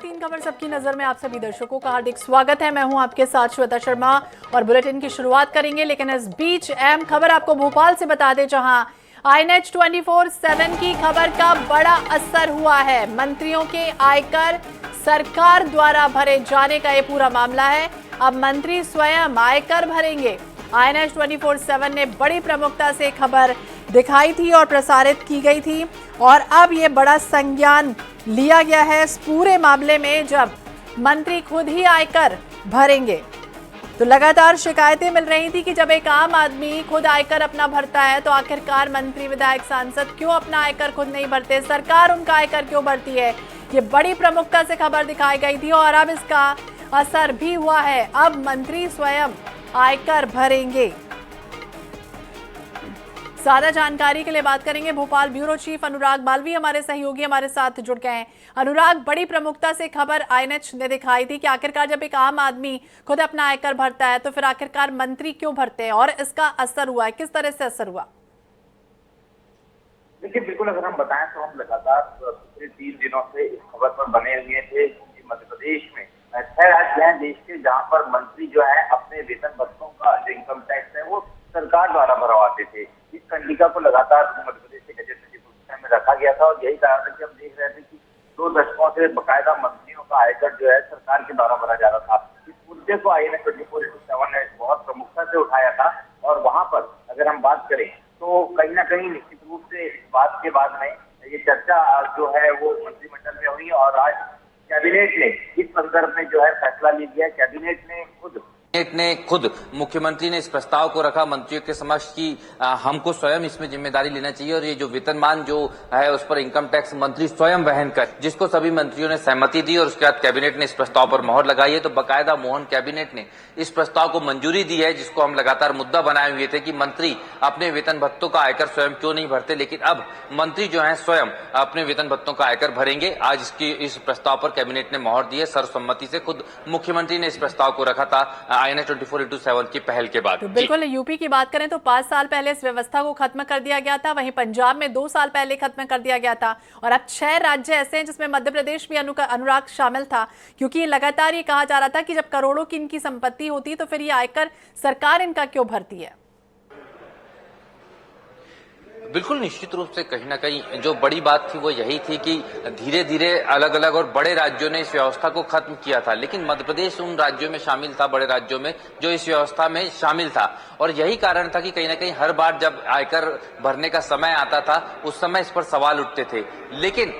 तीन खबर सबकी नजर में आप सभी दर्शकों का हार्दिक स्वागत है। मैं हूं आपके साथ श्वेता शर्मा और बुलेटिन की शुरुआत करेंगे, लेकिन इस बीच अहम खबर आपको भोपाल से बता दें, जहां INET 24/7 की खबर का बड़ा असर हुआ है। मंत्रियों के आयकर सरकार द्वारा भरे जाने का ये पूरा मामला है। अब मंत्री स्वयं आयकर भरेंगे। INET 24/7 ने बड़ी प्रमुखता से खबर दिखाई थी और प्रसारित की गई थी, और अब ये बड़ा संज्ञान लिया गया है इस पूरे मामले में, जब मंत्री खुद ही आयकर भरेंगे। तो लगातार शिकायतें मिल रही थी कि जब एक आम आदमी खुद आयकर अपना भरता है तो आखिरकार मंत्री, विधायक, सांसद क्यों अपना आयकर खुद नहीं भरते, सरकार उनका आयकर क्यों भरती है। ये बड़ी प्रमुखता से खबर दिखाई गई थी और अब इसका असर भी हुआ है। अब मंत्री स्वयं आयकर भरेंगे। ज्यादा जानकारी के लिए बात करेंगे। भोपाल ब्यूरो चीफ अनुराग बालवी हमारे सहयोगी हमारे साथ जुड़ गए हैं। अनुराग, बड़ी प्रमुखता से खबर INET ने दिखाई थी कि आखिरकार जब एक आम आदमी खुद अपना आयकर भरता है तो फिर आखिरकार मंत्री क्यों भरते हैं, और इसका असर हुआ है, किस तरह से असर हुआ? देखिए, बिल्कुल अगर हम बताएं तो हम लगातार पिछले 3 दिनों से इस खबर पर बने हुए थे कि मध्य प्रदेश में 6 राज्य हैं देश के जहां पर मंत्री जो है अपने वेतन भत्तों का जो इनकम टैक्स है वो सरकार द्वारा भरवाते थे। इस कंडिका को लगातार मध्य प्रदेश के गजट में रखा गया था और यही कारण है कि हम देख रहे थे कि 2 दशकों से बकायदा मंत्रियों का आयकर जो है सरकार के द्वारा भरा जा रहा था। इस मुद्दे को INET 24/7 ने बहुत प्रमुखता से उठाया था और वहां पर अगर हम बात करें तो कहीं ना कहीं निश्चित रूप से इस बात के बाद में ये चर्चा जो है वो मंत्रिमंडल में हुई और आज कैबिनेट ने इस संदर्भ में जो है फैसला ले लिया। कैबिनेट ने खुद मुख्यमंत्री ने इस प्रस्ताव को रखा मंत्रियों के समक्ष कि हमको स्वयं इसमें जिम्मेदारी लेना चाहिए और ये जो वेतनमान जो है उस पर इनकम टैक्स मंत्री स्वयं वहन कर, जिसको सभी मंत्रियों ने सहमति दी और उसके बाद कैबिनेट ने इस प्रस्ताव पर मोहर लगाई है। तो बकायदा मोहन कैबिनेट ने इस प्रस्ताव को मंजूरी दी है, जिसको हम लगातार मुद्दा बनाए हुए थे कि मंत्री अपने वेतन भत्तों का आयकर स्वयं क्यों नहीं भरते, लेकिन अब मंत्री जो है स्वयं अपने वेतन भत्तों का आयकर भरेंगे। आज इस प्रस्ताव पर कैबिनेट ने मोहर दी है सर्वसम्मति से। खुद मुख्यमंत्री ने इस प्रस्ताव को रखा था INET 24/7 की पहल के बाद। तो बिल्कुल, यूपी की बात करें तो 5 साल पहले इस व्यवस्था को खत्म कर दिया गया था। वहीं पंजाब में 2 साल पहले खत्म कर दिया गया था, और अब 6 राज्य ऐसे हैं जिसमें मध्य प्रदेश भी अनुराग शामिल था, क्योंकि लगातार ये कहा जा रहा था कि जब करोड़ों की इनकी संपत्ति होती तो फिर ये आयकर सरकार इनका क्यों भरती है। बिल्कुल, निश्चित रूप से कहीं ना कहीं जो बड़ी बात थी वो यही थी कि धीरे धीरे अलग अलग और बड़े राज्यों ने इस व्यवस्था को खत्म किया था, लेकिन मध्य प्रदेश उन राज्यों में शामिल था, बड़े राज्यों में जो इस व्यवस्था में शामिल था। और यही कारण था कि कहीं ना कहीं हर बार जब आयकर भरने का समय आता था उस समय इस पर सवाल उठते थे। लेकिन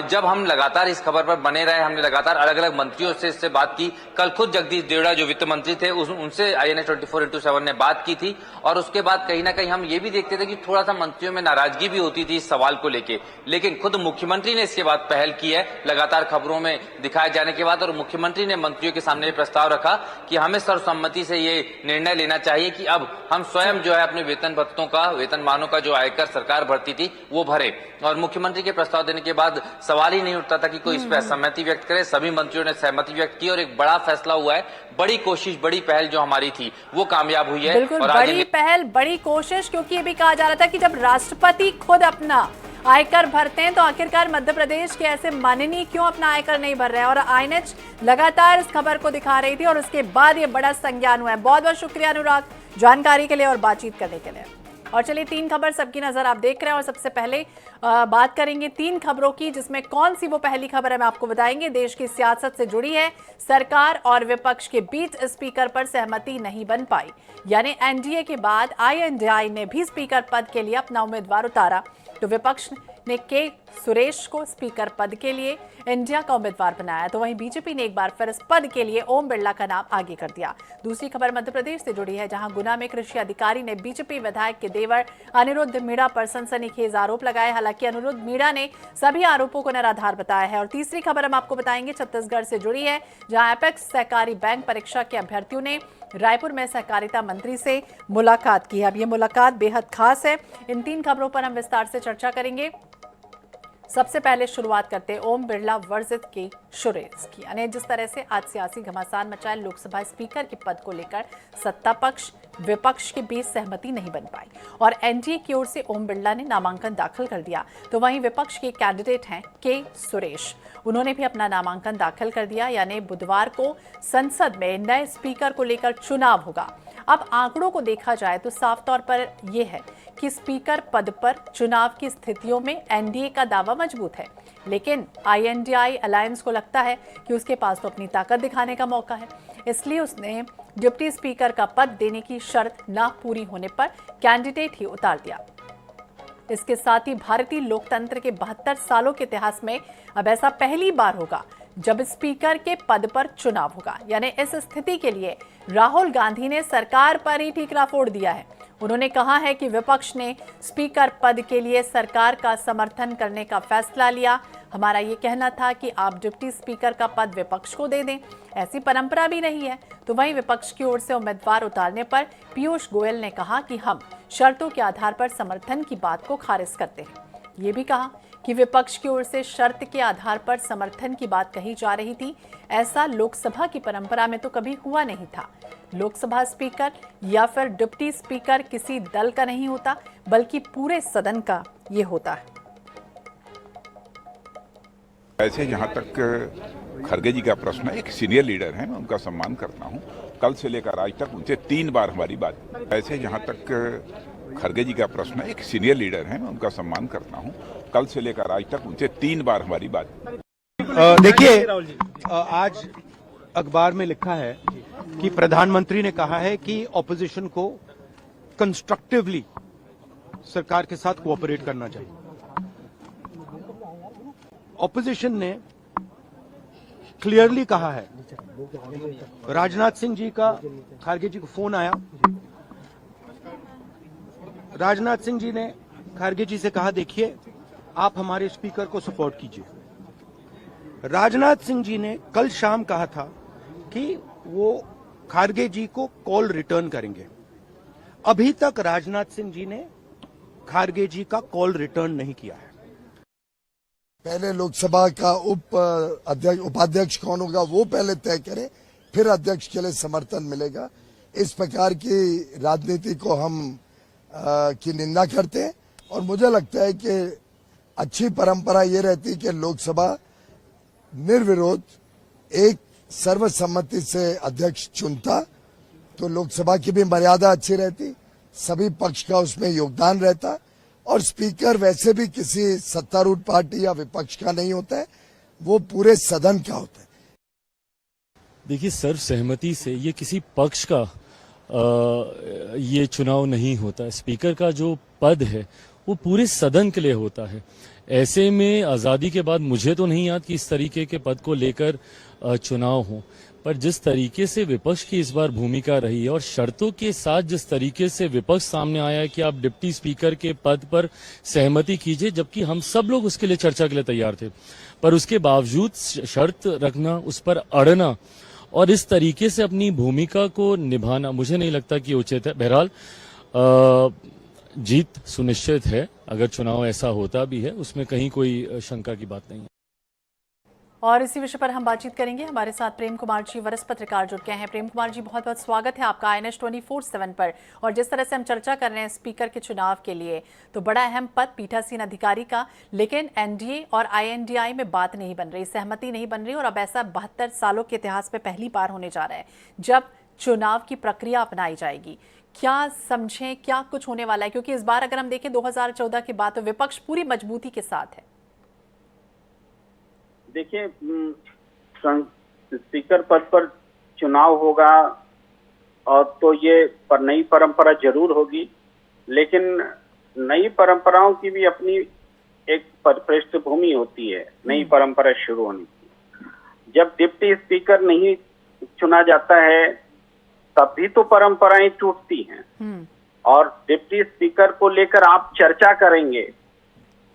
जब हम लगातार इस खबर पर बने रहे, हमने लगातार अलग अलग मंत्रियों से इससे बात की। कल खुद जगदीश देवड़ा जो वित्त मंत्री थे उनसे INET 24/7 ने बात की थी, और उसके बाद कहीं ना कहीं हम ये भी देखते थे कि थोड़ा सा मंत्रियों में नाराजगी भी होती थी इस सवाल को लेके। लेकिन खुद मुख्यमंत्री ने इसके बाद पहल की है, लगातार खबरों में दिखाए जाने के बाद, और मुख्यमंत्री ने मंत्रियों के सामने प्रस्ताव रखा कि हमें सर्वसम्मति से ये निर्णय लेना चाहिए कि अब हम स्वयं जो है अपने वेतन भत्तों का, वेतनमानों का जो आयकर सरकार भरती थी वो भरे। और मुख्यमंत्री के प्रस्ताव देने के बाद सवाल ही नहीं उठता था कि कोई इस पर असहमति व्यक्त करे। सभी मंत्रियों ने सहमति व्यक्त की और एक बड़ा फैसला हुआ है। बड़ी कोशिश, बड़ी पहल जो हमारी थी वो कामयाब हुई है। बिल्कुल, और बड़ी पहल, बड़ी कोशिश, क्योंकि ये भी कहा जा रहा था कि जब राष्ट्रपति खुद अपना आयकर भरते हैं तो आखिरकार मध्य प्रदेश के ऐसे माननीय क्यों अपना आयकर नहीं भर रहे हैं। और INET लगातार इस खबर को दिखा रही थी और उसके बाद ये बड़ा संज्ञान हुआ है। बहुत बहुत शुक्रिया अनुराग जानकारी के लिए और बातचीत करने के लिए। और चलिए, 3 खबर सबकी नजर आप देख रहे हैं, और सबसे पहले बात करेंगे 3 खबरों की, जिसमें कौन सी वो पहली खबर है मैं आपको बताएंगे। देश की सियासत से जुड़ी है। सरकार और विपक्ष के बीच स्पीकर पर सहमति नहीं बन पाई, यानी NDA के बाद INDI ने भी स्पीकर पद के लिए अपना उम्मीदवार उतारा। तो विपक्ष ने के सुरेश को स्पीकर पद के लिए इंडिया का उम्मीदवार बनाया, तो वहीं बीजेपी ने एक बार फिर इस पद के लिए ओम बिरला का नाम आगे कर दिया। दूसरी खबर मध्य प्रदेश से जुड़ी है, जहां गुना में कृषि अधिकारी ने बीजेपी विधायक के देवर अनिरुद्ध मीणा पर सनसनीखेज आरोप लगाए। हालांकि अनिरुद्ध मीणा ने सभी आरोपों को निराधार बताया है। और तीसरी खबर हम आपको बताएंगे छत्तीसगढ़ से जुड़ी है, जहां एपेक्स सहकारी बैंक परीक्षा के अभ्यर्थियों ने रायपुर में सहकारिता मंत्री से मुलाकात की है। अब ये मुलाकात बेहद खास है। इन 3 खबरों पर हम विस्तार से चर्चा करेंगे। सबसे पहले शुरुआत करते हैं ओम बिरला वर्सेस के सुरेश की, यानी जिस तरह से आज सियासी घमासान मचाए लोकसभा स्पीकर के पद को लेकर सत्ता पक्ष, विपक्ष के बीच सहमति नहीं बन पाई और एनडीए की ओर से ओम बिरला ने नामांकन दाखिल कर दिया, तो वहीं विपक्ष के कैंडिडेट हैं के सुरेश, उन्होंने भी अपना नामांकन दाखिल कर दिया। यानी बुधवार को संसद में नए स्पीकर को लेकर चुनाव होगा। अब आंकड़ों को देखा जाए तो साफ तौर पर यह है कि स्पीकर पद पर चुनाव की स्थितियों में एनडीए का दावा मजबूत है, लेकिन आईएनडीआई अलायंस को लगता है कि उसके पास तो अपनी ताकत दिखाने का मौका है, इसलिए उसने डिप्टी स्पीकर का पद देने की शर्त ना पूरी होने पर कैंडिडेट ही उतार दिया। इसके साथ ही भारतीय लोकतंत्र के 72 सालों के इतिहास में अब ऐसा पहली बार होगा जब स्पीकर के पद पर चुनाव होगा। यानी इस स्थिति के लिए राहुल गांधी ने सरकार पर ही ठीकरा फोड़ दिया है। उन्होंने कहा है कि विपक्ष ने स्पीकर पद के लिए सरकार का समर्थन करने का फैसला लिया। हमारा ये कहना था कि आप डिप्टी स्पीकर का पद विपक्ष को दे दें, ऐसी परंपरा भी नहीं है। तो वहीं विपक्ष की ओर से उम्मीदवार उतारने पर पीयूष गोयल ने कहा कि हम शर्तों के आधार पर समर्थन की बात को खारिज करते हैं। ये भी कहा कि विपक्ष की ओर से शर्त के आधार पर समर्थन की बात कही जा रही थी, ऐसा लोकसभा की परंपरा में तो कभी हुआ नहीं था। लोकसभा स्पीकर या फिर डिप्टी स्पीकर किसी दल का नहीं होता, बल्कि पूरे सदन का ये होता है। ऐसे जहां तक खड़गे जी का प्रश्न है, एक सीनियर लीडर हैं, मैं उनका सम्मान करता हूं। कल से लेकर आज तक उनसे 3 बार हमारी बात। ऐसे जहां तक खड़गे जी का प्रश्न है, एक सीनियर लीडर हैं, मैं उनका सम्मान करता हूं। कल से लेकर आज तक उनसे 3 बार हमारी बात। देखिए, आज अखबार में लिखा है कि प्रधानमंत्री ने कहा है कि ऑपोजिशन को कंस्ट्रक्टिवली सरकार के साथ कोऑपरेट करना चाहिए। ऑपोजिशन ने क्लियरली कहा है, राजनाथ सिंह जी का खड़गे जी को फोन आया, राजनाथ सिंह जी ने खड़गे जी से कहा देखिए आप हमारे स्पीकर को सपोर्ट कीजिए। राजनाथ सिंह जी ने कल शाम कहा था कि वो खड़गे जी को कॉल रिटर्न करेंगे। अभी तक राजनाथ सिंह जी ने खड़गे जी का कॉल रिटर्न नहीं किया है। पहले लोकसभा का उपाध्यक्ष कौन होगा वो पहले तय करें, फिर अध्यक्ष के लिए समर्थन मिलेगा। इस प्रकार की राजनीति को हम की निंदा करते हैं और मुझे लगता है कि अच्छी परंपरा ये रहती कि लोकसभा निर्विरोध एक सर्वसम्मति से अध्यक्ष चुनता, तो लोकसभा की भी मर्यादा अच्छी रहती, सभी पक्ष का उसमें योगदान रहता और स्पीकर वैसे भी किसी सत्तारूढ़ पार्टी या विपक्ष का नहीं होता है, वो पूरे सदन का होता है। देखिए, सर्व सहमति से ये किसी पक्ष का ये चुनाव नहीं होता है। स्पीकर का जो पद है वो पूरे सदन के लिए होता है। ऐसे में आज़ादी के बाद मुझे तो नहीं याद कि इस तरीके के पद को लेकर चुनाव हो, पर जिस तरीके से विपक्ष की इस बार भूमिका रही है और शर्तों के साथ जिस तरीके से विपक्ष सामने आया है कि आप डिप्टी स्पीकर के पद पर सहमति कीजिए, जबकि हम सब लोग उसके लिए चर्चा के लिए तैयार थे, पर उसके बावजूद शर्त रखना, उस पर अड़ना और इस तरीके से अपनी भूमिका को निभाना मुझे नहीं लगता कि उचित है। बहरहाल जीत सुनिश्चित है, अगर चुनाव ऐसा होता भी है उसमें कहीं कोई शंका की बात नहीं है। और इसी विषय पर हम बातचीत करेंगे। हमारे साथ प्रेम कुमार जी, वरिष्ठ पत्रकार, जुड़ गए हैं। प्रेम कुमार जी, बहुत बहुत स्वागत है आपका INS 24/7 पर। और जिस तरह से हम चर्चा कर रहे हैं स्पीकर के चुनाव के लिए, तो बड़ा अहम पद पीठासीन अधिकारी का, लेकिन एनडीए और INDI में बात नहीं बन रही, सहमति नहीं बन रही, और अब ऐसा 72 सालों के इतिहास में पहली बार होने जा रहा है जब चुनाव की प्रक्रिया अपनाई जाएगी। क्या समझें, क्या कुछ होने वाला है? क्योंकि इस बार अगर हम देखें 2014 के बाद, तो विपक्ष पूरी मजबूती के साथ है। देखिए, स्पीकर पद पर चुनाव होगा और तो ये पर नई परंपरा जरूर होगी, लेकिन नई परंपराओं की भी अपनी एक पृष्ठभूमि होती है नई परंपरा शुरू होने की। जब डिप्टी स्पीकर नहीं चुना जाता है तब भी तो परंपराएं टूटती हैं। और डिप्टी स्पीकर को लेकर आप चर्चा करेंगे,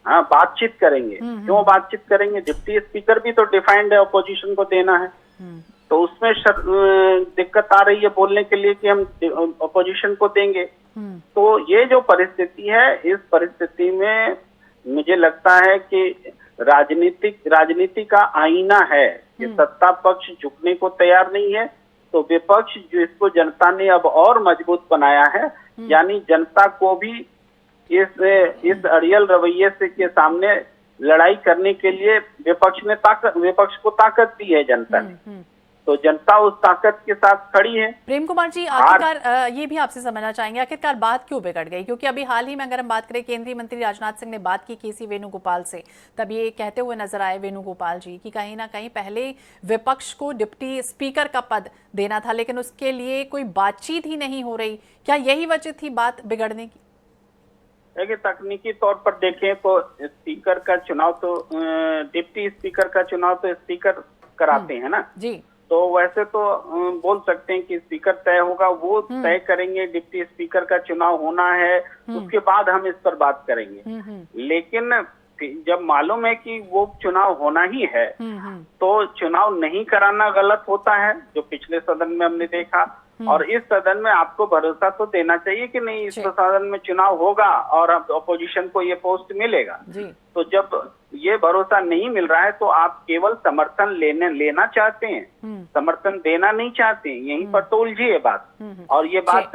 हाँ, बातचीत करेंगे। क्यों बातचीत करेंगे? डिप्टी स्पीकर भी तो डिफाइंड है, अपोजिशन को देना है, तो उसमें दिक्कत आ रही है बोलने के लिए कि हम अपोजिशन को देंगे। तो ये जो परिस्थिति है, इस परिस्थिति में मुझे लगता है कि राजनीति का आईना है कि सत्ता पक्ष झुकने को तैयार नहीं है, तो विपक्ष जिसको जनता ने अब और मजबूत बनाया है, यानी जनता को भी इस अड़ियल रवैये से के सामने लड़ाई करने के लिए विपक्ष को ताकत दी है जनता ने। तो जनता उस ताकत के साथ खड़ी है। प्रेम कुमार जी, आखिरकार ये भी आपसे समझना चाहेंगे, आखिरकार बात क्यों बिगड़ गई? क्योंकि अभी हाल ही में अगर हम बात करें, केंद्रीय मंत्री राजनाथ सिंह ने बात की केसी वेणुगोपाल से, तब ये कहते हुए नजर आए वेणुगोपाल जी कि कहीं ना कहीं पहले विपक्ष को डिप्टी स्पीकर का पद देना था, लेकिन उसके लिए कोई बातचीत ही नहीं हो रही। क्या यही वजह थी बात बिगड़ने की? देखिए, तकनीकी तौर पर देखें तो स्पीकर का चुनाव तो डिप्टी स्पीकर का चुनाव तो स्पीकर कराते हैं ना जी। तो वैसे तो बोल सकते हैं कि स्पीकर तय होगा, वो तय करेंगे डिप्टी स्पीकर का चुनाव होना है, उसके बाद हम इस पर बात करेंगे। लेकिन जब मालूम है कि वो चुनाव होना ही है तो चुनाव नहीं कराना गलत होता है, जो पिछले सदन में हमने देखा। और इस सदन में आपको भरोसा तो देना चाहिए कि नहीं, इस सदन में चुनाव होगा और अपोजिशन को ये पोस्ट मिलेगा। तो जब ये भरोसा नहीं मिल रहा है तो आप केवल समर्थन लेना चाहते हैं, समर्थन देना नहीं चाहते हैं। यहीं पर तो उलझी है बात, और ये बात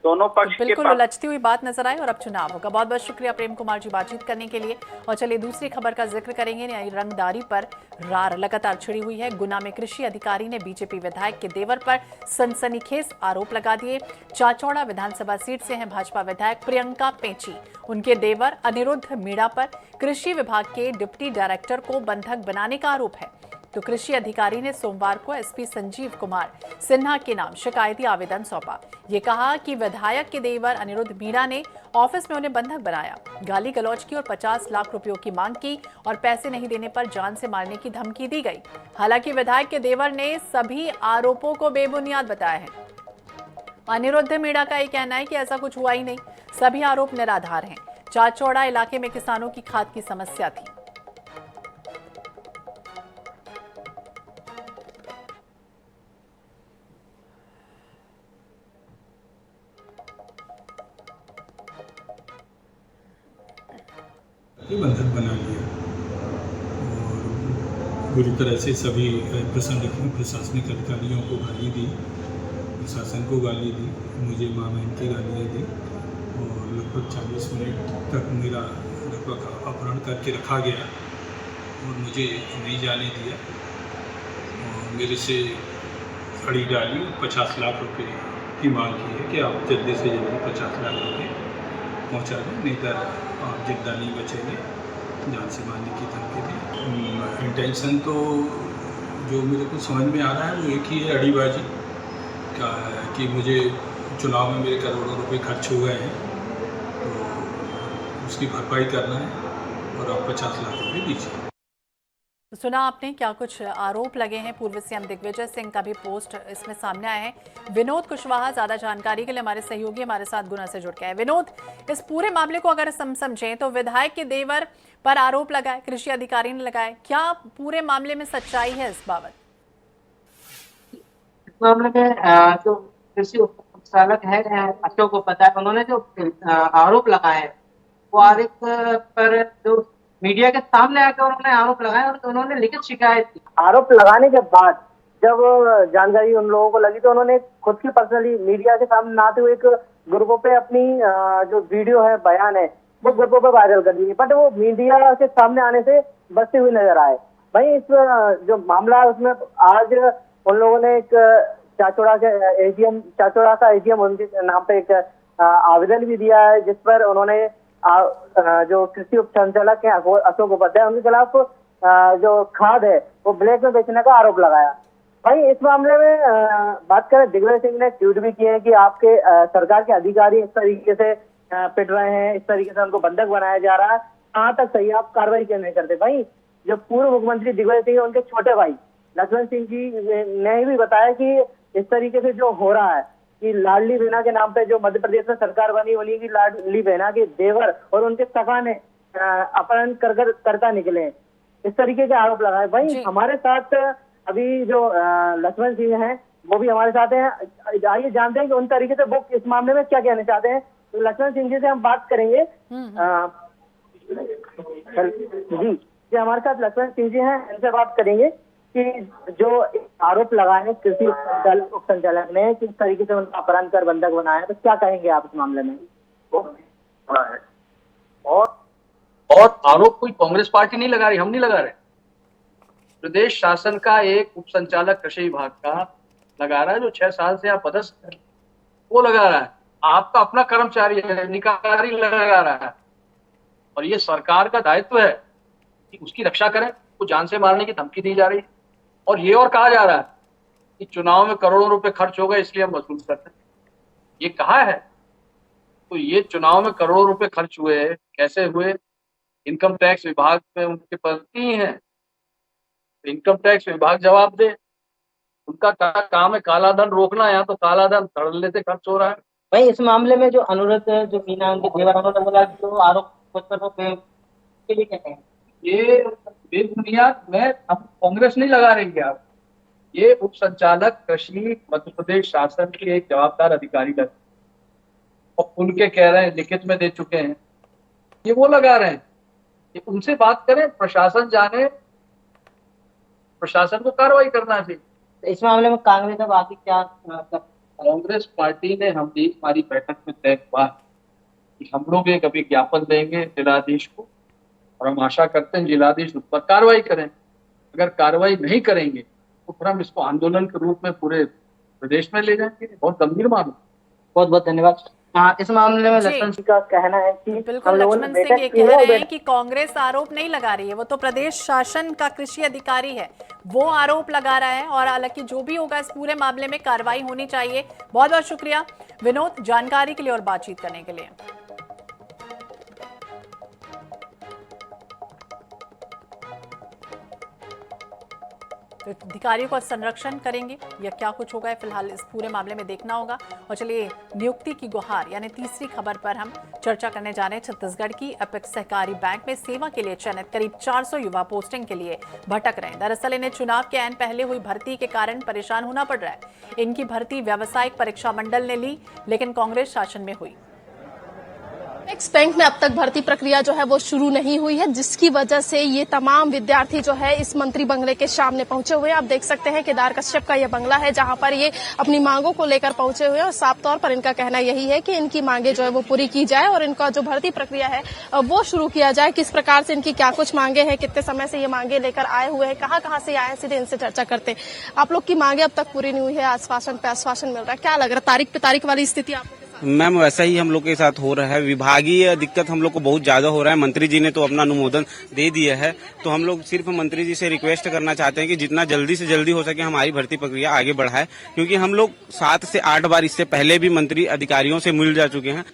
दोनों पक्ष बिल्कुल उलझती हुई बात नजर आई। और अब चुनाव होगा। बहुत बहुत शुक्रिया प्रेम कुमार जी बातचीत करने के लिए। और चलिए दूसरी खबर का जिक्र करेंगे। नई रंगदारी पर रार लगातार छिड़ी हुई है। गुना में कृषि अधिकारी ने बीजेपी विधायक के देवर पर सनसनीखेज आरोप लगा दिए। चाचौड़ा विधानसभा सीट से हैं भाजपा विधायक प्रियंका पेंची। उनके देवर अनिरुद्ध मीणा पर कृषि विभाग के डिप्टी डायरेक्टर को बंधक बनाने का आरोप है। तो कृषि अधिकारी ने सोमवार को एसपी संजीव कुमार सिन्हा के नाम शिकायती आवेदन सौंपा। ये कहा कि विधायक के देवर अनिरुद्ध मीणा ने ऑफिस में उन्हें बंधक बनाया, गाली गलौज की और 50 लाख रुपयों की मांग की और पैसे नहीं देने पर जान से मारने की धमकी दी गई। हालांकि विधायक के देवर ने सभी आरोपों को बेबुनियाद बताया है। अनिरुद्ध मीणा का ये कहना है कि ऐसा कुछ हुआ ही नहीं, सभी आरोप निराधार हैं। चाचौड़ा इलाके में किसानों की खाद की समस्या थी। बंधक बना लिया और बुरी तरह से सभी प्रशासनिक अधिकारियों को गाली दी, प्रशासन को गाली दी, मुझे माँ बहन की गालियाँ दी और लगभग 40 मिनट तक मेरा लगभग अपहरण करके रखा गया और मुझे नहीं जाने दिया और मेरे से खड़ी डाली। 50 लाख रुपए की मांग की है कि आप जल्दी से जल्दी 50 लाख रुपए पहुंचा दें, नहीं तो आप जिंदा नहीं बचेंगे, जान से मारने की धमकी दी। इंटेंशन तो जो मेरे को समझ में आ रहा है वो एक ही है, अड़ीबाजी का, कि मुझे चुनाव में मेरे करोड़ों रुपए खर्च हो गए हैं तो उसकी भरपाई करना है और आप 50 लाख रुपए दीजिए। सुना आपने क्या कुछ आरोप लगे हैं। पूर्व सीएम दिग्विजय सिंह का भी पोस्ट इसमें सामने आया है। विनोद कुशवाहा ज्यादा जानकारी के लिए हमारे सहयोगी हमारे साथ गुना से जुड़ गए हैं। विनोद, इस पूरे मामले को अगर हम समझें तो विधायक के देवर पर आरोप लगाए, कृषि अधिकारी ने लगाए, क्या पूरे मामले में सच्चाई है इस बाबत? इस मामले में जो कृषि उपचालक है अशोक को पता है, उन्होंने जो आरोप लगाए वो आरोप पर जो मीडिया के सामने आकर उन्होंने आरोप लगाया और उन्होंने लिखित शिकायत की। आरोप लगाने के बाद जब जानकारी उन लोगों को लगी तो उन्होंने खुद की पर्सनली मीडिया के सामने ना आते हुए एक ग्रुपों पे अपनी जो वीडियो है, बयान है, वो ग्रुपों पे वायरल कर दी। बट वो मीडिया के सामने आने से बचते हुए नजर आए। भाई इस जो मामला है उसमें आज उन लोगों ने एक चाचौड़ा का एजीएम उनके नाम पे एक आवेदन भी दिया है, जिस पर उन्होंने जो कृषि उप संचालक है अशोक उपाध्याय, उनके खिलाफ जो खाद है वो ब्लैक में बेचने का आरोप लगाया। भाई इस मामले में बात करें, दिग्विजय सिंह ने ट्वीट भी किए हैं कि आपके सरकार के अधिकारी इस तरीके से पिट रहे हैं, इस तरीके से उनको बंधक बनाया जा रहा है, कहाँ तक सही आप कार्रवाई क्यों नहीं करते? भाई जो पूर्व मुख्यमंत्री दिग्विजय सिंह उनके छोटे भाई लक्ष्मण सिंह जी ने भी बताया कि इस तरीके से जो हो रहा है कि लाडली बहना के नाम पे जो मध्य प्रदेश में सरकार बनी, उन्हीं की लाडली बहना के देवर और उनके सखा ने अपहरण करता निकले, इस तरीके के आरोप लगाए। भाई हमारे साथ अभी जो लक्ष्मण सिंह हैं वो भी हमारे साथ हैं। आइए जानते हैं कि उन तरीके से वो इस मामले में क्या कहना चाहते हैं। तो लक्ष्मण सिंह जी से हम बात करेंगे। जी हमारे साथ लक्ष्मण सिंह जी हैं, इनसे बात करेंगे कि जो आरोप लगाए कृषि उप संचालक ने किस तरीके से उनका अपहरण कर बंधक बनाया, तो क्या कहेंगे आप इस मामले में? और आरोप कोई कांग्रेस पार्टी नहीं लगा रही, हम नहीं लगा रहे। प्रदेश शासन का एक उप संचालक कृषि विभाग का लगा रहा है, जो 6 साल से आप पदस्थ है, वो लगा रहा है। आपका अपना कर्मचारी है, अधिकारी लगा रहा है। और ये सरकार का दायित्व है कि उसकी रक्षा करें। को जान से मारने की धमकी दी जा रही है और ये और कहा जा रहा है कि चुनाव में करोड़ों रुपए खर्च हो गए इसलिए हम वसूल करते हैं। ये कहा है? तो ये चुनाव में करोड़ों रुपए खर्च हुए, कैसे हुए? इनकम टैक्स विभाग में उनके पति हैं, इनकम टैक्स विभाग जवाब दे। उनका काम है काला धन रोकना, यहाँ तो काला धन धड़ल्ले से खर्च हो रहा है। भाई इस मामले में जो अनुरुद्ध जो मीना उनके देवर, उन्होंने बोला कि जो आरोप के लिए क्या कहें? ये बेबुनियाद में अब कांग्रेस नहीं लगा रही है। आप ये उप संचालक कृषि मध्य प्रदेश शासन के एक जवाबदार अधिकारी लगे और उनके कह रहे हैं, लिखित में दे चुके हैं, ये वो लगा रहे हैं। ये उनसे बात करें, प्रशासन जाने, प्रशासन को कार्रवाई करना चाहिए। इस मामले में कांग्रेस अब आगे क्या? कांग्रेस पार्टी ने हमारी बैठक में तय हुआ कि हम लोग एक अभी ज्ञापन देंगे जिलाधीश को और हम आशा करते हैं जिलाधीश उस पर कार्रवाई करें। अगर कार्रवाई नहीं करेंगे तो फिर हम इसको आंदोलन के रूप में पूरे प्रदेश में ले जाएंगे। बहुत गंभीर मामला। बहुत बहुत धन्यवाद। इस मामले में लक्ष्मण सिंह का कहना है कि बिल्कुल लक्ष्मण सिंह ये कह रहे हैं कि कांग्रेस आरोप नहीं लगा रही है, वो तो प्रदेश शासन का कृषि अधिकारी है, वो आरोप लगा रहा है। और हालांकि जो भी होगा इस पूरे मामले में कार्रवाई होनी चाहिए। बहुत बहुत शुक्रिया विनोद जानकारी के लिए और बातचीत करने के लिए। तो अधिकारियों का संरक्षण करेंगे या क्या कुछ होगा, फिलहाल इस पूरे मामले में देखना होगा। और चलिए नियुक्ति की गुहार यानी तीसरी खबर पर हम चर्चा करने जा रहे हैं। छत्तीसगढ़ की अपेक्स सहकारी बैंक में सेवा के लिए चयनित करीब 400 युवा पोस्टिंग के लिए भटक रहे हैं। दरअसल इन्हें चुनाव के ऐन पहले हुई भर्ती के कारण परेशान होना पड़ रहा है। इनकी भर्ती व्यावसायिक परीक्षा मंडल ने ली, लेकिन कांग्रेस शासन में हुई। अपेक्स बैंक में अब तक भर्ती प्रक्रिया जो है वो शुरू नहीं हुई है, जिसकी वजह से ये तमाम विद्यार्थी जो है इस मंत्री बंगले के सामने पहुंचे हुए हैं। आप देख सकते हैं केदार कश्यप का ये बंगला है, जहां पर ये अपनी मांगों को लेकर पहुंचे हुए हैं। और साफ तौर पर इनका कहना यही है कि इनकी मांगे जो है वो पूरी की जाए और इनका जो भर्ती प्रक्रिया है वो शुरू किया जाए। किस प्रकार से इनकी क्या कुछ मांगे हैं, कितने समय से ये मांगे लेकर आए हुए हैं, कहाँ से आए हैं, सीधे इनसे चर्चा करते हैं। आप लोग की मांगे अब तक पूरी नहीं हुई है, आश्वासन पे आश्वासन मिल रहा है, क्या लग रहा है तारीख पे तारीख वाली स्थिति आप? मैम वैसा ही हम लोग के साथ हो रहा है। विभागीय दिक्कत हम लोग को बहुत ज्यादा हो रहा है। मंत्री जी ने तो अपना अनुमोदन दे दिया है, तो हम लोग सिर्फ मंत्री जी से रिक्वेस्ट करना चाहते हैं कि जितना जल्दी से जल्दी हो सके हमारी भर्ती प्रक्रिया आगे बढ़ाए, क्योंकि हम लोग 7 से 8 बार इससे पहले भी मंत्री अधिकारियों से मिल जा चुके हैं।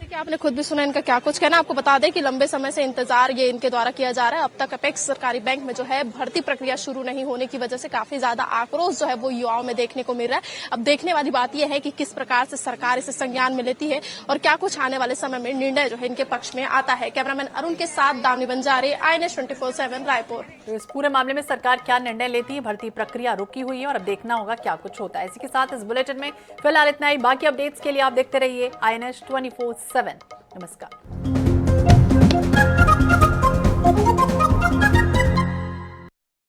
कि आपने खुद भी सुना इनका क्या कुछ कहना। आपको बता दें कि लंबे समय से इंतजार ये इनके द्वारा किया जा रहा है। अब तक अपेक्स सरकारी बैंक में जो है भर्ती प्रक्रिया शुरू नहीं होने की वजह से काफी ज्यादा आक्रोश जो है वो युवाओं में देखने को मिल रहा है। अब देखने वाली बात यह है कि किस प्रकार से सरकार इसे संज्ञान में लेती है और क्या कुछ आने वाले समय में निर्णय जो है इनके पक्ष में आता है। कैमरामैन अरुण के साथ दामनी बंजारे, INS 24/7 रायपुर। तो इस पूरे मामले में सरकार क्या निर्णय लेती है? भर्ती प्रक्रिया रुकी हुई है और अब देखना होगा क्या कुछ होता है। इसी के साथ इस बुलेटिन में फिलहाल इतना ही। बाकी अपडेट्स के लिए आप देखते रहिए INS 24/7। नमस्कार।